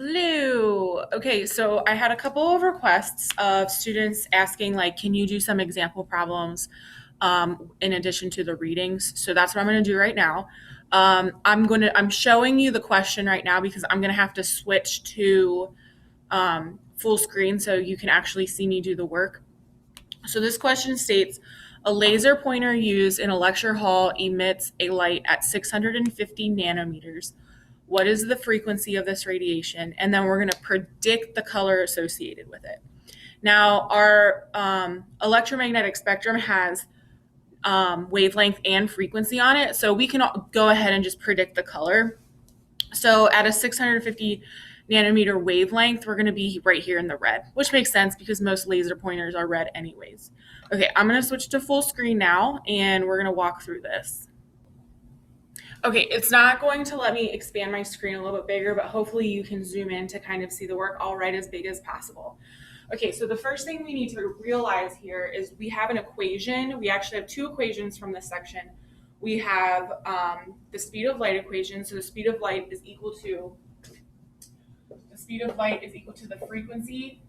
Hello. Okay, so I had a couple of requests of students asking, like, can you do some example problems in addition to the readings? So that's what I'm going to do right now. I'm showing you the question right now because I'm going to have to switch to full screen so you can actually see me do the work. So this question states, a laser pointer used in a lecture hall emits a light at 650 nanometers. What is the frequency of this radiation? And then we're going to predict the color associated with it. Now, our electromagnetic spectrum has wavelength and frequency on it, so we can go ahead and just predict the color. So at a 650 nanometer wavelength, we're going to be right here in the red, which makes sense because most laser pointers are red anyways. Okay, I'm going to switch to full screen now, and we're going to walk through this. Okay, it's not going to let me expand my screen a little bit bigger, but hopefully you can zoom in to kind of see the work. I'll write as big as possible. Okay, so the first thing we need to realize here is we have an equation. We actually have two equations from this section. We have the speed of light equation. So the speed of light is equal to the frequency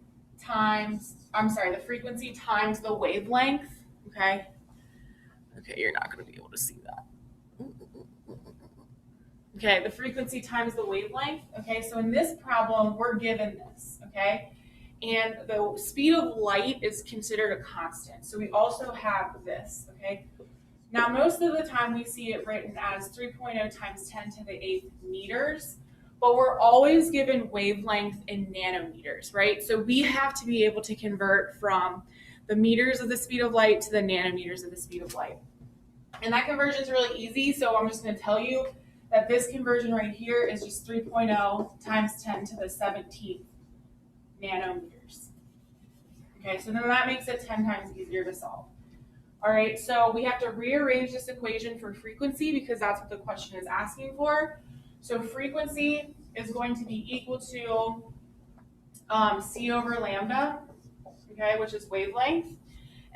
times, the frequency times the wavelength, okay? Okay, you're not gonna be able to see that. Okay, the frequency times the wavelength. Okay, so in this problem, we're given this, okay? And the speed of light is considered a constant. So we also have this, okay? Now, most of the time we see it written as 3.0 times 10 to the 8th meters, but we're always given wavelength in nanometers, right? So we have to be able to convert from the meters of the speed of light to the nanometers of the speed of light. And that conversion is really easy, so I'm just going to tell you that this conversion right here is just 3.0 times 10 to the 17th nanometers. Okay, so then that makes it 10 times easier to solve. All right, so we have to rearrange this equation for frequency because that's what the question is asking for. So frequency is going to be equal to C over lambda, okay, which is wavelength.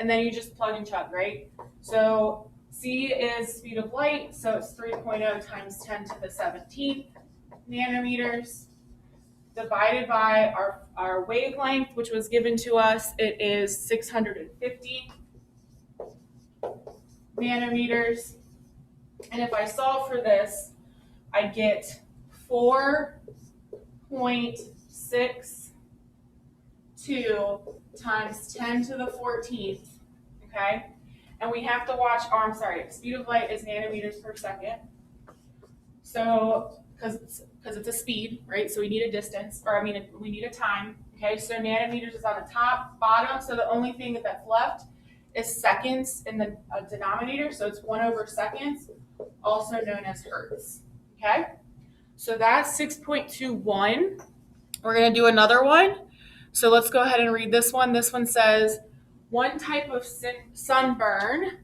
And then you just plug and chug, right? So C is speed of light, so it's 3.0 times 10 to the 17th nanometers divided by our wavelength, which was given to us. It is 650 nanometers. And if I solve for this, I get 4.62 times 10 to the 14th, okay? And we have to watch, speed of light is nanometers per second. So, because it's a speed, right? So we need a distance, we need a time, okay? So nanometers is on the top, bottom, so the only thing that's left is seconds in the denominator, so it's 1 over seconds, also known as hertz, okay? So that's 6.21. We're gonna do another one. So let's go ahead and read this one. This one says, one type of sunburn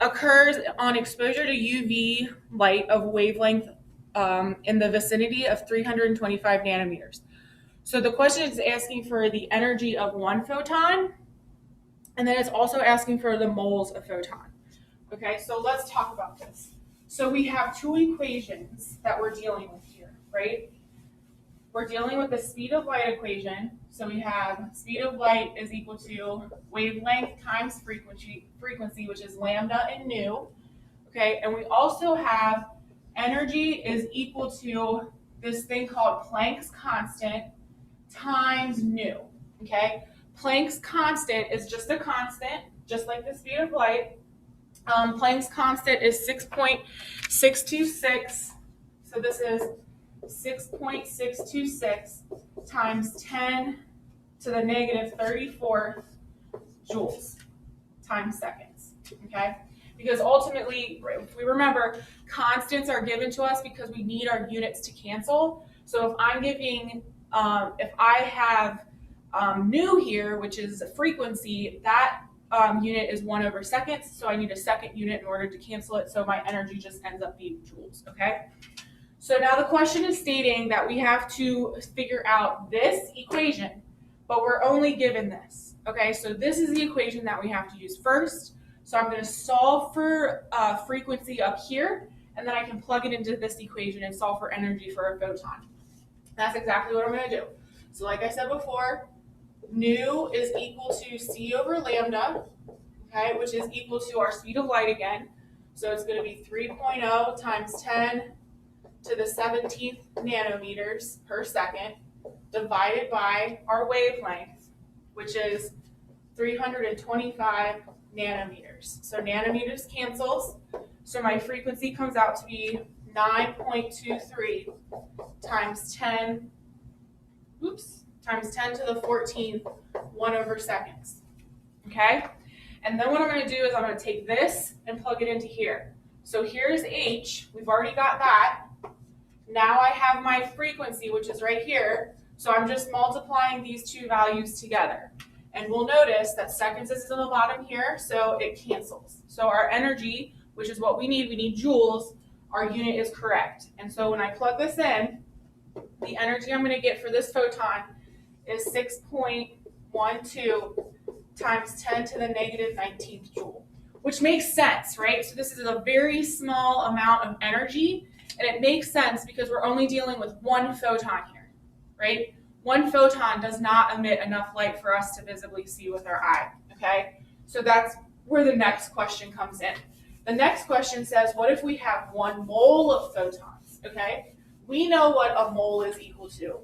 occurs on exposure to UV light of wavelength in the vicinity of 325 nanometers. So the question is asking for the energy of one photon, and then it's also asking for the moles of photon. Okay, so let's talk about this. So we have two equations that we're dealing with here, right? We're dealing with the speed of light equation. So we have speed of light is equal to wavelength times frequency, which is lambda and nu. Okay, and we also have energy is equal to this thing called Planck's constant times nu. Okay, Planck's constant is just a constant, just like the speed of light. Planck's constant is 6.626. So this is 6.626 times 10 to the negative 34th joules times seconds, okay? Because ultimately, if we remember, constants are given to us because we need our units to cancel. So if I'm giving, if I have nu here, which is a frequency, that unit is 1 over seconds, so I need a second unit in order to cancel it, so my energy just ends up being joules, okay? So now the question is stating that we have to figure out this equation, but we're only given this. Okay, so this is the equation that we have to use first. So I'm going to solve for frequency up here, and then I can plug it into this equation and solve for energy for a photon. That's exactly what I'm going to do. So like I said before, nu is equal to c over lambda, okay, which is equal to our speed of light again. So it's going to be 3.0 times 10 to the 17th nanometers per second divided by our wavelength, which is 325 nanometers. So nanometers cancels. So my frequency comes out to be 9.23 times 10, times 10 to the 14th, 1 over seconds. Okay? And then what I'm going to do is I'm going to take this and plug it into here. So here's H. We've already got that. Now I have my frequency, which is right here. So I'm just multiplying these two values together. And we'll notice that seconds is on the bottom here, so it cancels. So our energy, which is what we need joules, our unit is correct. And so when I plug this in, the energy I'm going to get for this photon is 6.12 times 10 to the negative 19th joule, which makes sense, right? So this is a very small amount of energy, and it makes sense because we're only dealing with one photon here, right? One photon does not emit enough light for us to visibly see with our eye, okay? So that's where the next question comes in. The next question says, what if we have 1 mole of photons, okay? We know what a mole is equal to.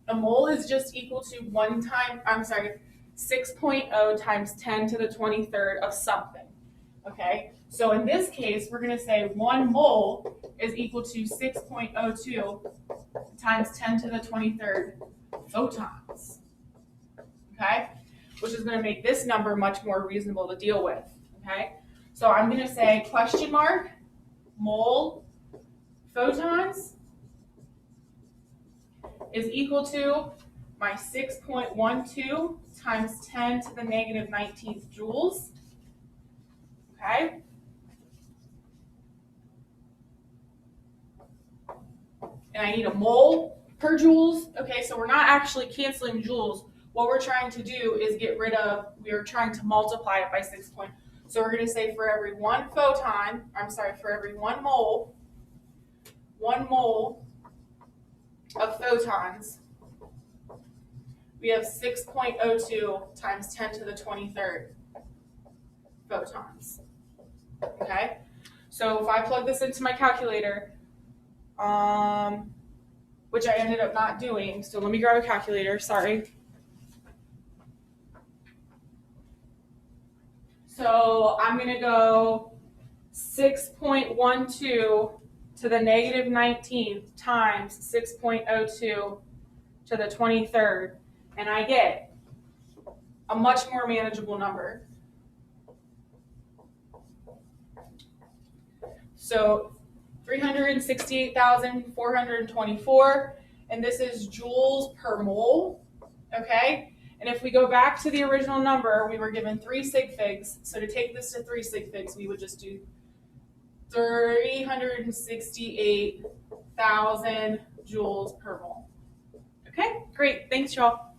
A mole is just equal to 6.0 times 10 to the 23rd of something, okay? So in this case, we're going to say 1 mole is equal to 6.02 times 10 to the 23rd photons, okay? Which is going to make this number much more reasonable to deal with, okay? So I'm going to say question mark, mole, photons is equal to my 6.12 times 10 to the negative 19th joules, okay? And I need a mole per joules. Okay, so we're not actually canceling joules. What we're trying to do is we are trying to multiply it by 6 point. So we're going to say for every 1 for every 1 mole of photons, we have 6.02 times 10 to the 23rd photons. Okay, so if I plug this into my calculator, which I ended up not doing, so let me grab a calculator, sorry. So I'm going to go 6.12 to the negative 19th times 6.02 to the 23rd, and I get a much more manageable number. So 368,424, and this is joules per mole, okay? And if we go back to the original number, we were given 3 sig figs. So to take this to 3 sig figs, we would just do 368,000 joules per mole. Okay, great. Thanks, y'all.